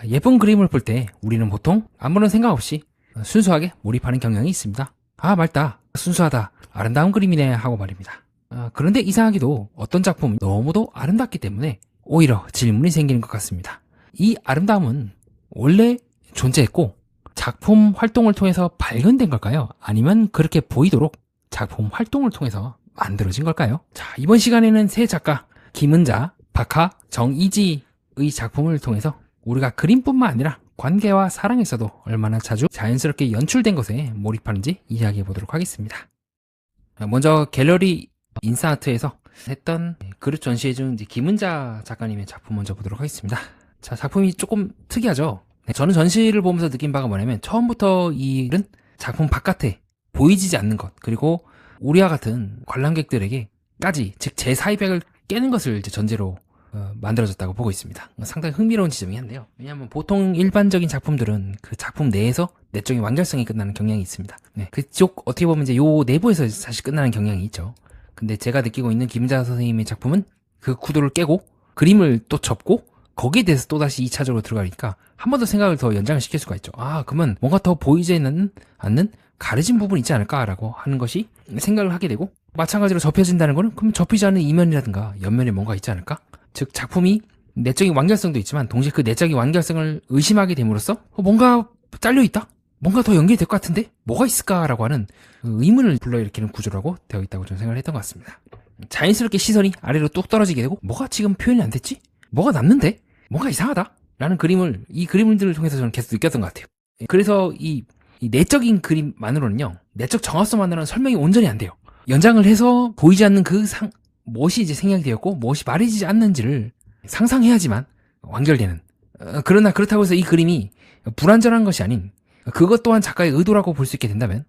예쁜 그림을 볼 때 우리는 보통 아무런 생각 없이 순수하게 몰입하는 경향이 있습니다. 아, 맑다, 순수하다, 아름다운 그림이네 하고 말입니다. 그런데 이상하게도 어떤 작품이 너무도 아름답기 때문에 오히려 질문이 생기는 것 같습니다. 이 아름다움은 원래 존재했고 작품 활동을 통해서 발견된 걸까요? 아니면 그렇게 보이도록 작품 활동을 통해서 만들어진 걸까요? 자, 이번 시간에는 세 작가 김은자, 박하, 정이지의 작품을 통해서 우리가 그림뿐만 아니라 관계와 사랑에서도 얼마나 자주 자연스럽게 연출된 것에 몰입하는지 이야기해 보도록 하겠습니다. 먼저 갤러리 인싸아트에서 했던 그릇 전시해준 김은자 작가님의 작품 먼저 보도록 하겠습니다. 자, 작품이 조금 특이하죠? 저는 전시를 보면서 느낀 바가 뭐냐면 처음부터 이 일은 작품 바깥에 보이지 않는 것, 그리고 우리와 같은 관람객들에게까지, 즉 제4위백을 깨는 것을 이제 전제로 만들어졌다고 보고 있습니다. 상당히 흥미로운 지점이 한데요. 왜냐하면 보통 일반적인 작품들은 그 작품 내에서 내적인 완결성이 끝나는 경향이 있습니다. 네, 그쪽 어떻게 보면 이제 요 내부에서 사실 끝나는 경향이 있죠. 근데 제가 느끼고 있는 김은자 선생님의 작품은 그 구도를 깨고 그림을 또 접고 거기에 대해서 또다시 2차적으로 들어가니까 한 번 더 생각을 더 연장을 시킬 수가 있죠. 아, 그러면 뭔가 더 보이지 않는 가려진 부분이 있지 않을까라고 하는 것이 생각을 하게 되고, 마찬가지로 접혀진다는 거는 그럼 접히지 않는 이면이라든가 옆면에 뭔가 있지 않을까? 즉 작품이 내적인 완결성도 있지만 동시에 그 내적인 완결성을 의심하게 됨으로써 뭔가 잘려있다? 뭔가 더 연결될 것 같은데? 뭐가 있을까라고 하는 의문을 불러일으키는 구조라고 되어 있다고 저는 생각을 했던 것 같습니다. 자연스럽게 시선이 아래로 뚝 떨어지게 되고 뭐가 지금 표현이 안 됐지? 뭐가 남는데? 뭔가 이상하다? 라는 이 그림들을 통해서 저는 계속 느꼈던 것 같아요. 그래서 이 내적인 그림만으로는요, 내적 정합성만으로는 설명이 온전히 안 돼요. 연장을 해서 보이지 않는 무엇이 이제 생략이 되었고 무엇이 말해지지 않는지를 상상해야지만 완결되는, 그러나 그렇다고 해서 이 그림이 불완전한 것이 아닌 그것 또한 작가의 의도라고 볼 수 있게 된다면,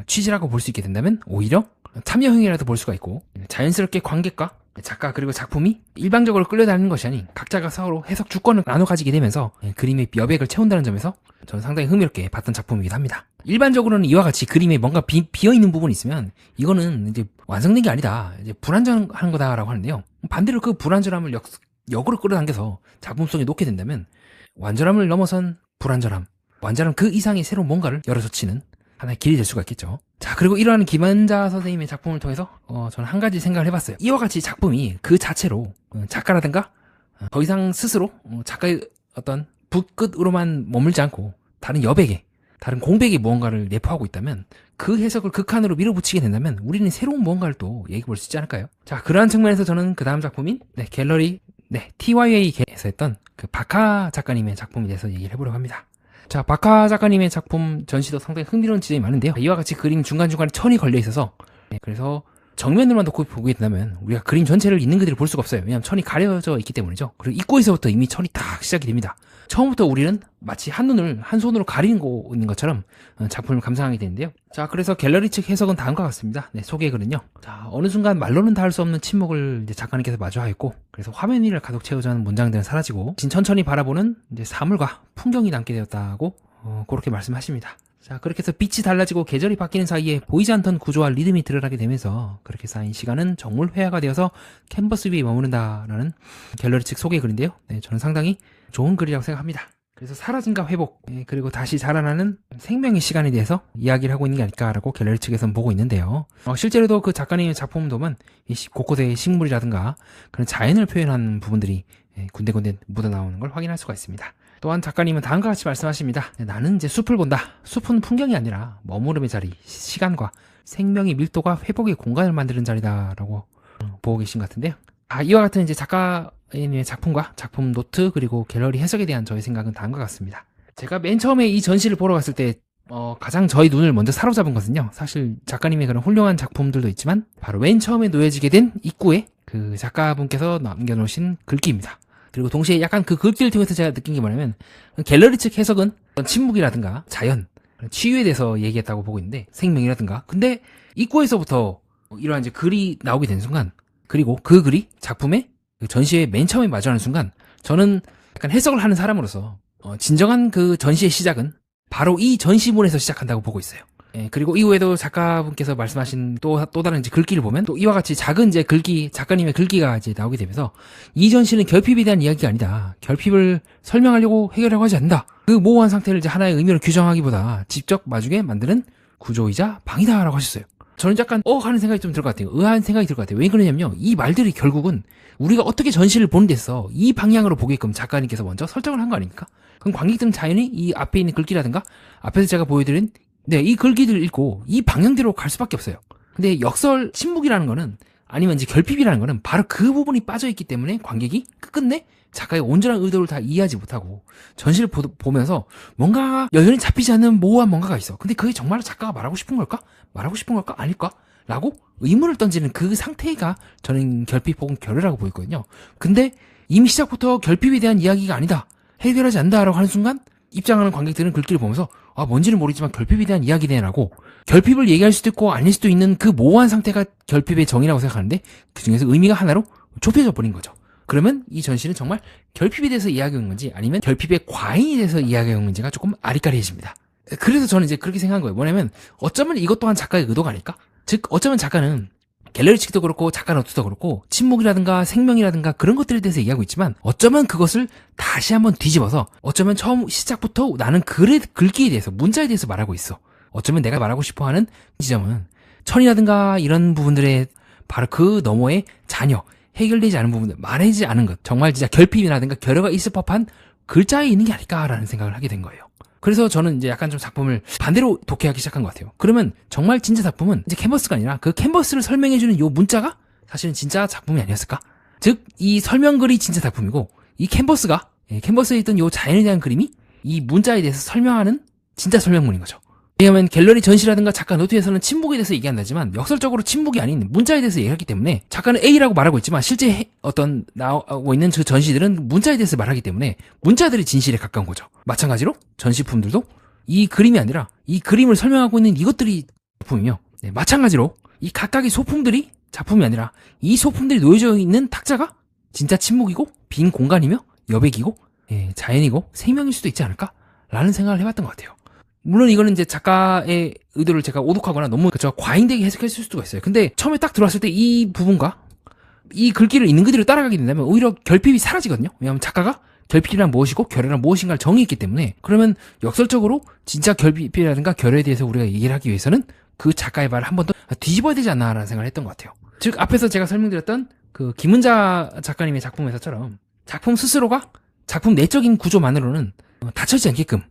취지라고 볼 수 있게 된다면 오히려 참여형이라도 볼 수가 있고, 자연스럽게 관객과 작가 그리고 작품이 일방적으로 끌려다니는 것이 아닌 각자가 서로 해석 주권을 나눠 가지게 되면서 그림의 여백을 채운다는 점에서 저는 상당히 흥미롭게 봤던 작품이기도 합니다. 일반적으로는 이와 같이 그림에 뭔가 비어있는 부분이 있으면 이거는 이제 완성된 게 아니다, 이제 불완전한 거다라고 하는데요. 반대로 그 불완전함을 역으로 끌어당겨서 작품 속에 놓게 된다면 완전함을 넘어선 불완전함, 완전함 그 이상의 새로운 뭔가를 열어젖히는 하나의 길이 될 수가 있겠죠. 자, 그리고 이러한 김은자 선생님의 작품을 통해서 저는 한 가지 생각을 해봤어요. 이와 같이 작품이 그 자체로 작가라든가 더 이상 스스로 작가의 어떤 붓끝으로만 머물지 않고 다른 여백에, 다른 공백에 무언가를 내포하고 있다면 그 해석을 극한으로 밀어붙이게 된다면 우리는 새로운 무언가를 또 얘기해 볼 수 있지 않을까요? 자, 그러한 측면에서 저는 그 다음 작품인 갤러리 TYA에서 했던 그 박하 작가님의 작품에 대해서 얘기를 해보려고 합니다. 자, 박하 작가님의 작품 전시도 상당히 흥미로운 지점이 많은데요. 이와 같이 그림 중간중간에 천이 걸려 있어서, 그래서 정면으로만 놓고 보게 된다면 우리가 그림 전체를 있는 그대로 볼 수가 없어요. 왜냐하면 천이 가려져 있기 때문이죠. 그리고 입구에서부터 이미 천이 딱 시작이 됩니다. 처음부터 우리는 마치 한 손으로 가리고 있는 것처럼 작품을 감상하게 되는데요. 자, 그래서 갤러리 측 해석은 다음과 같습니다. 소개글은요. 자, 어느 순간 말로는 다 할 수 없는 침묵을 이제 작가님께서 마주하였고, 그래서 화면 위를 가득 채우자 하는 문장들은 사라지고 천천히 바라보는 이제 사물과 풍경이 남게 되었다고 그렇게 말씀하십니다. 자, 그렇게 해서 빛이 달라지고 계절이 바뀌는 사이에 보이지 않던 구조와 리듬이 드러나게 되면서 그렇게 쌓인 시간은 정물 회화가 되어서 캔버스 위에 머무른다라는 갤러리 측 소개 글인데요. 저는 상당히 좋은 글이라고 생각합니다. 그래서 사라짐과 회복, 그리고 다시 자라나는 생명의 시간에 대해서 이야기를 하고 있는 게 아닐까라고 갤러리 측에서는 보고 있는데요. 실제로도 그 작가님의 작품을 보면 곳곳의 식물이라든가 그런 자연을 표현하는 부분들이 군데군데 묻어나오는 걸 확인할 수가 있습니다. 또한 작가님은 다음과 같이 말씀하십니다. 나는 이제 숲을 본다. 숲은 풍경이 아니라 머무름의 자리, 시간과 생명의 밀도가 회복의 공간을 만드는 자리다라고 보고 계신 것 같은데요. 이와 같은 이제 작가님의 작품과 작품 노트 그리고 갤러리 해석에 대한 저의 생각은 다음과 같습니다. 제가 맨 처음에 이 전시를 보러 갔을 때 가장 저희 눈을 먼저 사로잡은 것은요, 사실 작가님의 그런 훌륭한 작품들도 있지만 바로 맨 처음에 놓여지게 된 입구에 그 작가분께서 남겨놓으신 글귀입니다. 그리고 동시에 약간 그 글귀를 통해서 제가 느낀 게 뭐냐면, 갤러리 측 해석은 침묵이라든가 자연, 치유에 대해서 얘기했다고 보고 있는데, 생명이라든가. 근데 입구에서부터 이러한 이제 글이 나오게 된 순간, 그리고 그 글이 작품의 전시회 맨 처음에 마주하는 순간, 저는 약간 해석을 하는 사람으로서 진정한 그 전시의 시작은 바로 이 전시물에서 시작한다고 보고 있어요. 예, 그리고 이후에도 작가분께서 말씀하신 또 다른 이제 글귀를 보면 또 이와 같이 작은 이제 글귀, 작가님의 글귀가 이제 나오게 되면서 이 전시는 결핍에 대한 이야기가 아니다. 결핍을 설명하려고 해결하려고 하지 않는다. 그 모호한 상태를 이제 하나의 의미로 규정하기보다 직접 마주게 만드는 구조이자 방이다라고 하셨어요. 저는 약간 하는 생각이 좀 들 것 같아요. 의아한 생각이 들 것 같아요. 왜 그러냐면요. 이 말들이 결국은 우리가 어떻게 전시를 보는 데서 이 방향으로 보게끔 작가님께서 먼저 설정을 한 거 아닙니까? 그럼 관객들은 자연히 이 앞에 있는 글귀라든가 앞에서 제가 보여드린 이 글귀들을 읽고 이 방향대로 갈 수밖에 없어요. 근데 역설 침묵이라는 거는 아니면 이제 결핍이라는 거는 바로 그 부분이 빠져있기 때문에 관객이 끝끝내 작가의 온전한 의도를 다 이해하지 못하고 전시를 보면서 뭔가 여전히 잡히지 않는 모호한 뭔가가 있어. 근데 그게 정말 작가가 말하고 싶은 걸까? 말하고 싶은 걸까? 아닐까? 라고 의문을 던지는 그 상태가 저는 결핍 혹은 결여라고 보이거든요. 근데 이미 시작부터 결핍에 대한 이야기가 아니다. 해결하지 않는다라고 하는 순간 입장하는 관객들은 글귀를 보면서 뭔지는 모르지만 결핍에 대한 이야기네라고 결핍을 얘기할 수도 있고 아닐 수도 있는 그 모호한 상태가 결핍의 정의라고 생각하는데 그 중에서 의미가 하나로 좁혀져 버린 거죠. 그러면 이 전시는 정말 결핍에 대해서 이야기한 건지 아니면 결핍의 과잉에 대해서 이야기한 건지가 조금 아리까리해집니다. 그래서 저는 이제 그렇게 생각한 거예요. 뭐냐면 어쩌면 이것 또한 작가의 의도가 아닐까? 즉 어쩌면 작가는 갤러리 측도 그렇고 작가 노트도 그렇고 침묵이라든가 생명이라든가 그런 것들에 대해서 얘기하고 있지만 어쩌면 그것을 다시 한번 뒤집어서 어쩌면 처음 시작부터 나는 글귀에 대해서 문자에 대해서 말하고 있어. 어쩌면 내가 말하고 싶어하는 지점은 천이라든가 이런 부분들의 바로 그 너머의 잔여 해결되지 않은 부분들 말하지 않은 것 정말 진짜 결핍이라든가 결여가 있을 법한 글자에 있는 게 아닐까라는 생각을 하게 된 거예요. 그래서 저는 이제 약간 좀 작품을 반대로 독해하기 시작한 것 같아요. 그러면 정말 진짜 작품은 이제 캔버스가 아니라 그 캔버스를 설명해주는 요 문자가 사실은 진짜 작품이 아니었을까? 즉, 이 설명글이 진짜 작품이고, 이 캔버스가, 캔버스에 있던 요 자연에 대한 그림이 이 문자에 대해서 설명하는 진짜 설명문인 거죠. 왜냐하면 갤러리 전시라든가 작가 노트에서는 침묵에 대해서 얘기한다지만 역설적으로 침묵이 아닌 문자에 대해서 얘기하기 때문에 작가는 A라고 말하고 있지만 실제 나오고 있는 그 전시들은 문자에 대해서 말하기 때문에 문자들이 진실에 가까운 거죠. 마찬가지로 전시품들도 이 그림이 아니라 이 그림을 설명하고 있는 이것들이 작품이며 마찬가지로 이 각각의 소품들이 작품이 아니라 이 소품들이 놓여져 있는 탁자가 진짜 침묵이고 빈 공간이며 여백이고 자연이고 생명일 수도 있지 않을까? 라는 생각을 해봤던 것 같아요. 물론 이거는 이제 작가의 의도를 제가 오독하거나 너무 과잉되게 해석했을 수가 있어요. 근데 처음에 딱 들어왔을 때 이 부분과 이 글귀를 있는 그대로 따라가게 된다면 오히려 결핍이 사라지거든요. 왜냐하면 작가가 결핍이란 무엇이고 결여란 무엇인가를 정의했기 때문에 그러면 역설적으로 진짜 결핍이라든가 결여에 대해서 우리가 얘기를 하기 위해서는 그 작가의 말을 한 번 더 뒤집어야 되지 않나라는 생각을 했던 것 같아요. 즉 앞에서 제가 설명드렸던 그 김은자 작가님의 작품에서처럼 작품 스스로가 작품 내적인 구조만으로는 닫혀지지 않게끔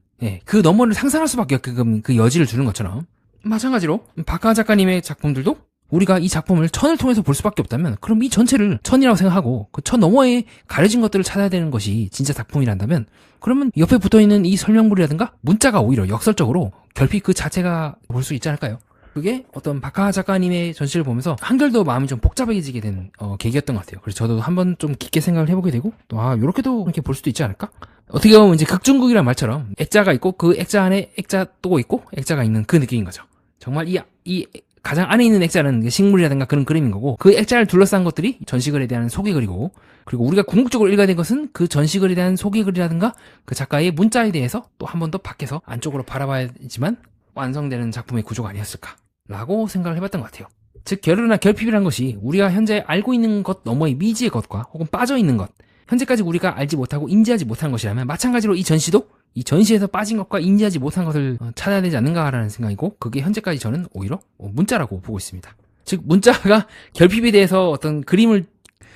그 너머를 상상할 수밖에 없게끔 그 여지를 주는 것처럼 마찬가지로 박하하 작가님의 작품들도 우리가 이 작품을 천을 통해서 볼 수밖에 없다면 그럼 이 전체를 천이라고 생각하고 그 천 너머에 가려진 것들을 찾아야 되는 것이 진짜 작품이란다면 그러면 옆에 붙어있는 이 설명물이라든가 문자가 오히려 역설적으로 결핍 그 자체가 볼 수 있지 않을까요? 그게 어떤 박하하 작가님의 전시를 보면서 한결 더 마음이 좀 복잡해지게 된 계기였던 것 같아요. 그래서 저도 한번 좀 깊게 생각을 해보게 되고 또 요렇게도 이렇게 볼 수도 있지 않을까? 어떻게 보면 이제 극중극이란 말처럼 액자가 있고 그 액자 안에 액자 또 있고 액자가 있는 그 느낌인 거죠. 정말 이 가장 안에 있는 액자는 식물이라든가 그런 그림인 거고 그 액자를 둘러싼 것들이 전시글에 대한 소개글이고 그리고 우리가 궁극적으로 읽어야 될 것은 그 전시글에 대한 소개글이라든가 그 작가의 문자에 대해서 또 한 번 더 밖에서 안쪽으로 바라봐야지만 완성되는 작품의 구조가 아니었을까라고 생각을 해봤던 것 같아요. 즉 결여나 결핍이라는 것이 우리가 현재 알고 있는 것 너머의 미지의 것과 혹은 빠져있는 것 현재까지 우리가 알지 못하고 인지하지 못한 것이라면 마찬가지로 이 전시도 이 전시에서 빠진 것과 인지하지 못한 것을 찾아야 되지 않는가라는 생각이고 그게 현재까지 저는 오히려 문자라고 보고 있습니다. 즉 문자가 결핍에 대해서 어떤 그림을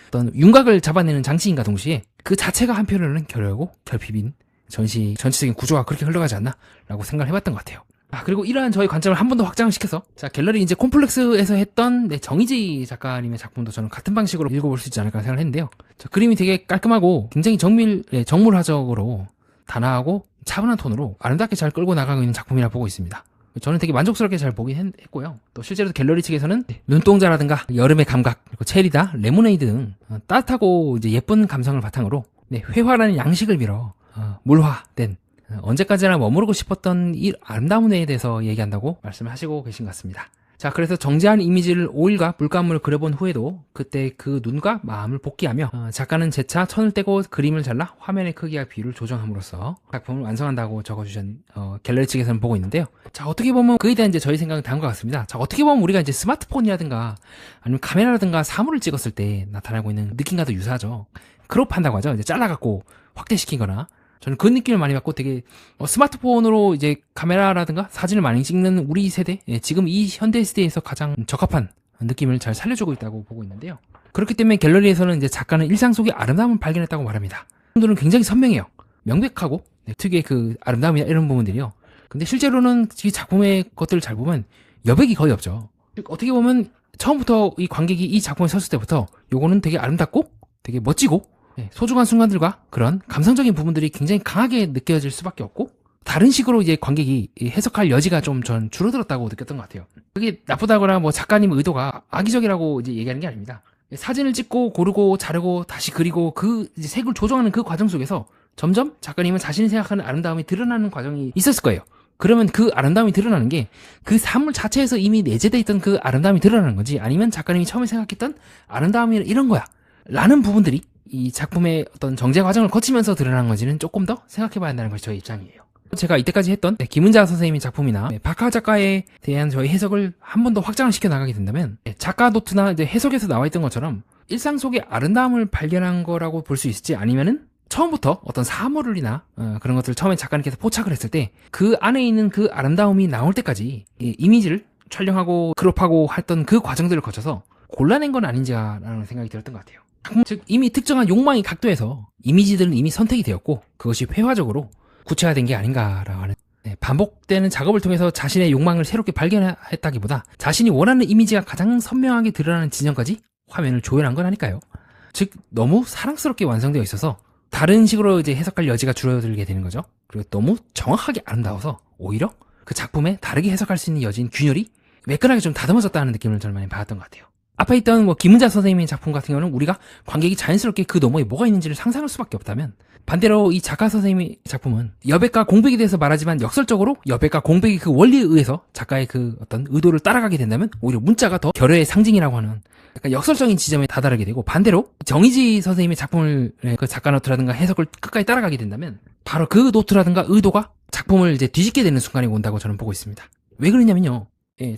어떤 윤곽을 잡아내는 장치인가 동시에 그 자체가 한편으로는 결여고 결핍인 전체적인 구조가 그렇게 흘러가지 않나라고 생각을 해봤던 것 같아요. 그리고 이러한 저의 관점을 한 번 더 확장을 시켜서 갤러리 이제 콤플렉스에서 했던 정희지 작가님의 작품도 저는 같은 방식으로 읽어볼 수 있지 않을까 생각을 했는데요. 그림이 되게 깔끔하고 굉장히 정물화적으로 단아하고 차분한 톤으로 아름답게 잘 끌고 나가고 있는 작품이라 보고 있습니다. 저는 되게 만족스럽게 잘 보긴 했고요. 또 실제로 갤러리 측에서는 눈동자라든가 여름의 감각, 그리고 체리다, 레모네이드 등 따뜻하고 이제 예쁜 감성을 바탕으로 회화라는 양식을 빌어 물화된 언제까지나 머무르고 싶었던 이 아름다운 애에 대해서 얘기한다고 말씀을 하시고 계신 것 같습니다. 자, 그래서 정제한 이미지를 오일과 물감으로 그려본 후에도 그때 그 눈과 마음을 복귀하며 작가는 재차 천을 떼고 그림을 잘라 화면의 크기와 비율을 조정함으로써 작품을 완성한다고 적어주신 갤러리 측에서는 보고 있는데요. 자, 어떻게 보면 그에 대한 이제 저희 생각은 다음과 같습니다. 자, 어떻게 보면 우리가 이제 스마트폰이라든가 아니면 카메라라든가 사물을 찍었을 때 나타나고 있는 느낌과도 유사하죠. 크롭한다고 하죠. 이제 잘라갖고 확대시키거나. 저는 그 느낌을 많이 받고 되게 스마트폰으로 이제 카메라라든가 사진을 많이 찍는 우리 세대, 지금 이 현대 시대에서 가장 적합한 느낌을 잘 살려주고 있다고 보고 있는데요. 그렇기 때문에 갤러리에서는 이제 작가는 일상 속의 아름다움을 발견했다고 말합니다. 분들은 굉장히 선명해요. 명백하고 특유의 그 아름다움이나 이런 부분들이요. 근데 실제로는 이 작품의 것들을 잘 보면 여백이 거의 없죠. 즉 어떻게 보면 처음부터 이 관객이 이 작품에 섰을 때부터 요거는 되게 아름답고 되게 멋지고 소중한 순간들과 그런 감성적인 부분들이 굉장히 강하게 느껴질 수밖에 없고 다른 식으로 이제 관객이 해석할 여지가 좀 전 줄어들었다고 느꼈던 것 같아요. 그게 나쁘다거나 뭐 작가님 의도가 악의적이라고 이제 얘기하는 게 아닙니다. 사진을 찍고 고르고 자르고 다시 그리고 그 이제 색을 조정하는 그 과정 속에서 점점 작가님은 자신이 생각하는 아름다움이 드러나는 과정이 있었을 거예요. 그러면 그 아름다움이 드러나는 게 그 사물 자체에서 이미 내재되어 있던 그 아름다움이 드러나는 건지 아니면 작가님이 처음에 생각했던 아름다움이 이런 거야 라는 부분들이 이 작품의 어떤 정제 과정을 거치면서 드러나는 건지는 조금 더 생각해봐야 한다는 것이 저의 입장이에요. 제가 이때까지 했던 김은자 선생님의 작품이나 박하 작가에 대한 저희 해석을 한 번 더 확장을 시켜 나가게 된다면 작가 노트나 이제 해석에서 나와 있던 것처럼 일상 속의 아름다움을 발견한 거라고 볼 수 있을지 아니면은 처음부터 어떤 사물이나 그런 것들을 처음에 작가님께서 포착을 했을 때 그 안에 있는 그 아름다움이 나올 때까지 이미지를 촬영하고 크롭하고 했던 그 과정들을 거쳐서 골라낸 건 아닌지라는 생각이 들었던 것 같아요. 즉 이미 특정한 욕망이 각도에서 이미지들은 이미 선택이 되었고 그것이 회화적으로 구체화된 게 아닌가라고 하는 반복되는 작업을 통해서 자신의 욕망을 새롭게 발견했다기보다 자신이 원하는 이미지가 가장 선명하게 드러나는 지점까지 화면을 조율한 건 아닐까요? 즉 너무 사랑스럽게 완성되어 있어서 다른 식으로 이제 해석할 여지가 줄어들게 되는 거죠. 그리고 너무 정확하게 아름다워서 오히려 그 작품에 다르게 해석할 수 있는 여지인 균열이 매끈하게 좀 다듬어졌다는 느낌을 저는 많이 받았던 것 같아요. 앞에 있던 뭐 김은자 선생님의 작품 같은 경우는 우리가 관객이 자연스럽게 그 너머에 뭐가 있는지를 상상할 수밖에 없다면 반대로 이 작가 선생님의 작품은 여백과 공백에 대해서 말하지만 역설적으로 여백과 공백의 그 원리에 의해서 작가의 그 어떤 의도를 따라가게 된다면 오히려 문자가 더 결여의 상징이라고 하는 약간 역설적인 지점에 다다르게 되고 반대로 정의지 선생님의 작품을 그 작가 노트라든가 해석을 끝까지 따라가게 된다면 바로 그 노트라든가 의도가 작품을 이제 뒤집게 되는 순간이 온다고 저는 보고 있습니다. 왜 그러냐면요.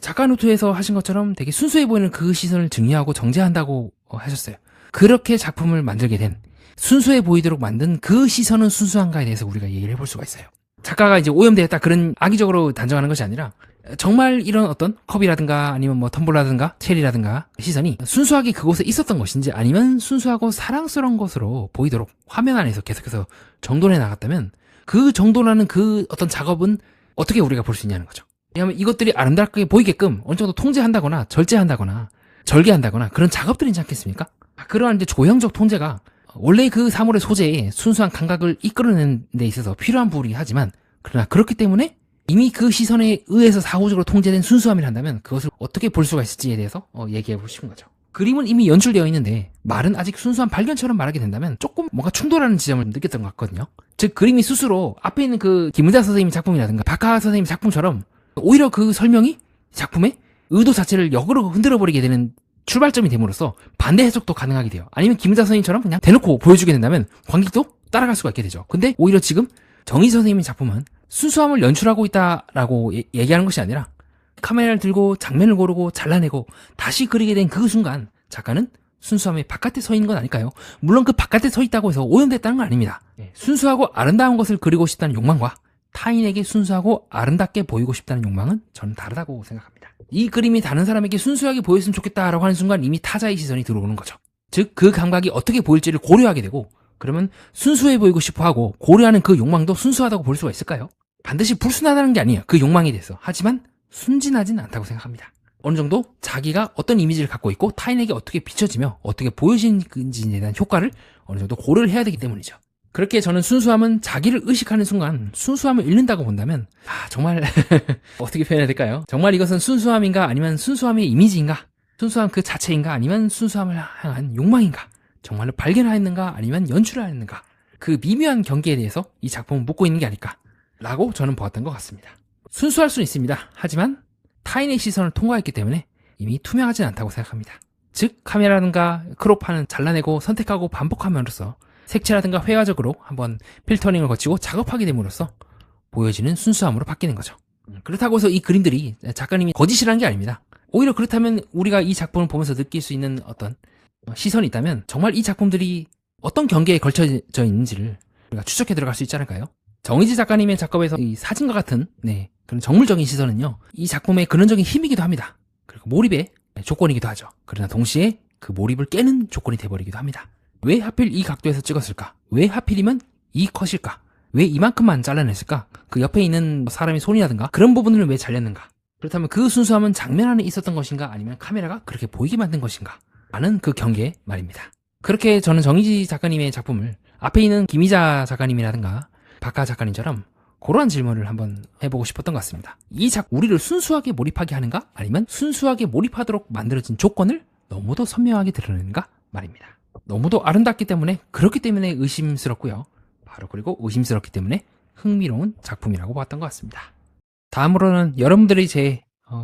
작가 노트에서 하신 것처럼 되게 순수해 보이는 그 시선을 정리하고 정제한다고 하셨어요. 그렇게 작품을 만들게 된 순수해 보이도록 만든 그 시선은 순수한가에 대해서 우리가 얘기를 해볼 수가 있어요. 작가가 이제 오염되었다 그런 악의적으로 단정하는 것이 아니라 정말 이런 어떤 컵이라든가 아니면 뭐 텀블러라든가 체리라든가 시선이 순수하게 그곳에 있었던 것인지 아니면 순수하고 사랑스러운 것으로 보이도록 화면 안에서 계속해서 정돈해 나갔다면 그 정돈하는 그 어떤 작업은 어떻게 우리가 볼 수 있냐는 거죠. 왜냐하면 이것들이 아름답게 보이게끔 어느 정도 통제한다거나 절제한다거나 절개한다거나 그런 작업들이 있지 않겠습니까? 그러한 이제 조형적 통제가 원래 그 사물의 소재에 순수한 감각을 이끌어내는 데 있어서 필요한 부분이긴 하지만 그러나 그렇기 때문에 이미 그 시선에 의해서 사후적으로 통제된 순수함이란다면 그것을 어떻게 볼 수가 있을지에 대해서 얘기해보고 싶은 거죠. 그림은 이미 연출되어 있는데 말은 아직 순수한 발견처럼 말하게 된다면 조금 뭔가 충돌하는 지점을 느꼈던 것 같거든요. 즉 그림이 스스로 앞에 있는 그 김은자 선생님 작품이라든가 박하 선생님 작품처럼 오히려 그 설명이 작품의 의도 자체를 역으로 흔들어버리게 되는 출발점이 됨으로써 반대 해석도 가능하게 돼요. 아니면 김은자 선생님처럼 그냥 대놓고 보여주게 된다면 관객도 따라갈 수가 있게 되죠. 근데 오히려 지금 정희 선생님의 작품은 순수함을 연출하고 있다라고 얘기하는 것이 아니라 카메라를 들고 장면을 고르고 잘라내고 다시 그리게 된 그 순간 작가는 순수함의 바깥에 서 있는 건 아닐까요? 물론 그 바깥에 서 있다고 해서 오염됐다는 건 아닙니다. 순수하고 아름다운 것을 그리고 싶다는 욕망과 타인에게 순수하고 아름답게 보이고 싶다는 욕망은 저는 다르다고 생각합니다. 이 그림이 다른 사람에게 순수하게 보였으면 좋겠다라고 하는 순간 이미 타자의 시선이 들어오는 거죠. 즉 그 감각이 어떻게 보일지를 고려하게 되고 그러면 순수해 보이고 싶어하고 고려하는 그 욕망도 순수하다고 볼 수가 있을까요? 반드시 불순하다는 게 아니에요. 그 욕망에 대해서. 하지만 순진하진 않다고 생각합니다. 어느 정도 자기가 어떤 이미지를 갖고 있고 타인에게 어떻게 비춰지며 어떻게 보여지는지에 대한 효과를 어느 정도 고려를 해야 되기 때문이죠. 그렇게 저는 순수함은 자기를 의식하는 순간 순수함을 잃는다고 본다면 정말 어떻게 표현해야 될까요? 정말 이것은 순수함인가 아니면 순수함의 이미지인가? 순수함 그 자체인가 아니면 순수함을 향한 욕망인가? 정말로 발견하였는가 아니면 연출하였는가? 그 미묘한 경계에 대해서 이 작품은 묻고 있는 게 아닐까? 라고 저는 보았던 것 같습니다. 순수할 수는 있습니다. 하지만 타인의 시선을 통과했기 때문에 이미 투명하진 않다고 생각합니다. 즉 카메라라든가 크롭하는 잘라내고 선택하고 반복함으로써 색채라든가 회화적으로 한번 필터링을 거치고 작업하게 됨으로써 보여지는 순수함으로 바뀌는 거죠. 그렇다고 해서 이 그림들이 작가님이 거짓이라는 게 아닙니다. 오히려 그렇다면 우리가 이 작품을 보면서 느낄 수 있는 어떤 시선이 있다면 정말 이 작품들이 어떤 경계에 걸쳐져 있는지를 우리가 추적해 들어갈 수 있지 않을까요? 정의지 작가님의 작업에서 이 사진과 같은 그런 정물적인 시선은요, 이 작품의 근원적인 힘이기도 합니다. 그리고 몰입의 조건이기도 하죠. 그러나 동시에 그 몰입을 깨는 조건이 돼버리기도 합니다. 왜 하필 이 각도에서 찍었을까? 왜 하필이면 이 컷일까? 왜 이만큼만 잘라냈을까? 그 옆에 있는 사람의 손이라든가 그런 부분을 왜 잘렸는가? 그렇다면 그 순수함은 장면 안에 있었던 것인가? 아니면 카메라가 그렇게 보이게 만든 것인가? 라는 그 경계 말입니다. 그렇게 저는 정의지 작가님의 작품을 앞에 있는 김희자 작가님이라든가 박하 작가님처럼 그런 질문을 한번 해보고 싶었던 것 같습니다. 이 우리를 순수하게 몰입하게 하는가? 아니면 순수하게 몰입하도록 만들어진 조건을 너무도 선명하게 드러내는가? 말입니다. 너무도 아름답기 때문에 그렇기 때문에 의심스럽고요. 바로 그리고 의심스럽기 때문에 흥미로운 작품이라고 봤던 것 같습니다. 다음으로는 여러분들이 제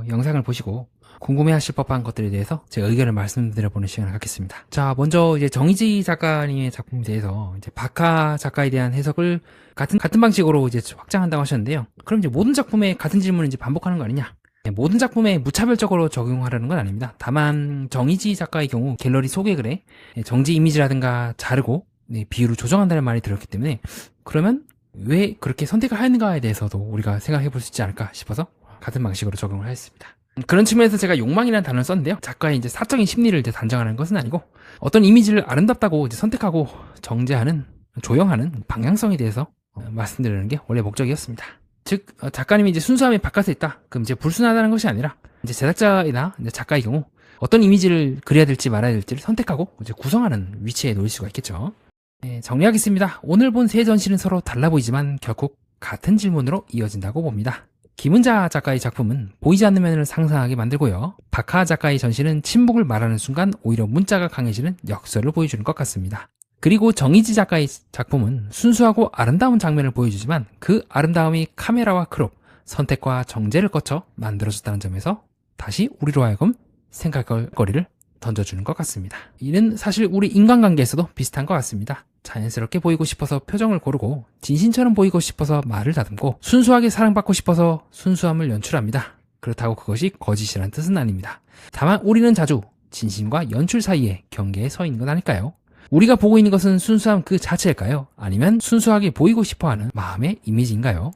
영상을 보시고 궁금해하실 법한 것들에 대해서 제 의견을 말씀드려보는 시간을 갖겠습니다. 자, 먼저 이제 정의지 작가님의 작품에 대해서 이제 박하 작가에 대한 해석을 같은 방식으로 이제 확장한다고 하셨는데요. 그럼 이제 모든 작품에 같은 질문을 이제 반복하는 거 아니냐? 모든 작품에 무차별적으로 적용하려는 건 아닙니다. 다만 정의지 작가의 경우 갤러리 소개글에 정지 이미지라든가 자르고 비율을 조정한다는 말이 들었기 때문에 그러면 왜 그렇게 선택을 하는가에 대해서도 우리가 생각해 볼 수 있지 않을까 싶어서 같은 방식으로 적용을 하였습니다. 그런 측면에서 제가 욕망이라는 단어를 썼는데요. 작가의 이제 사적인 심리를 이제 단정하는 것은 아니고 어떤 이미지를 아름답다고 이제 선택하고 정제하는, 조형하는 방향성에 대해서 말씀드리는 게 원래 목적이었습니다. 즉, 작가님이 이제 순수함이 바깥에 있다. 그럼 이제 불순하다는 것이 아니라 이제 제작자이나 이제 작가의 경우 어떤 이미지를 그려야 될지 말아야 될지를 선택하고 이제 구성하는 위치에 놓일 수가 있겠죠. 네, 정리하겠습니다. 오늘 본 세 전시는 서로 달라 보이지만 결국 같은 질문으로 이어진다고 봅니다. 김은자 작가의 작품은 보이지 않는 면을 상상하게 만들고요. 박하 작가의 전시는 침묵을 말하는 순간 오히려 문자가 강해지는 역설을 보여주는 것 같습니다. 그리고 정의지 작가의 작품은 순수하고 아름다운 장면을 보여주지만 그 아름다움이 카메라와 크롭, 선택과 정제를 거쳐 만들어졌다는 점에서 다시 우리로 하여금 생각할 거리를 던져주는 것 같습니다. 이는 사실 우리 인간관계에서도 비슷한 것 같습니다. 자연스럽게 보이고 싶어서 표정을 고르고 진심처럼 보이고 싶어서 말을 다듬고 순수하게 사랑받고 싶어서 순수함을 연출합니다. 그렇다고 그것이 거짓이란 뜻은 아닙니다. 다만 우리는 자주 진심과 연출 사이에 경계에 서 있는 건 아닐까요? 우리가 보고 있는 것은 순수함 그 자체일까요? 아니면 순수하게 보이고 싶어하는 마음의 이미지인가요?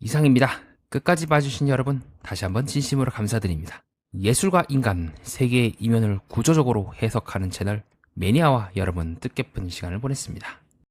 이상입니다. 끝까지 봐주신 여러분 다시 한번 진심으로 감사드립니다. 예술과 인간, 세계의 이면을 구조적으로 해석하는 채널 매니아와 여러분 뜻깊은 시간을 보냈습니다.